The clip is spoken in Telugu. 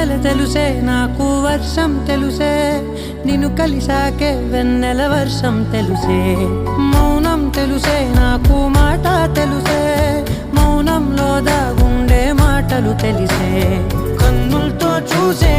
నెల తెలుసే నాకు వర్షం తెలుసే నిన్ను కలిసాకే వెన్నెల వర్షం తెలుసే మౌనం తెలుసే నాకు మాట తెలుసే మౌనంలో దాగుండే మాటలు తెలిసే కన్నులతో చూసే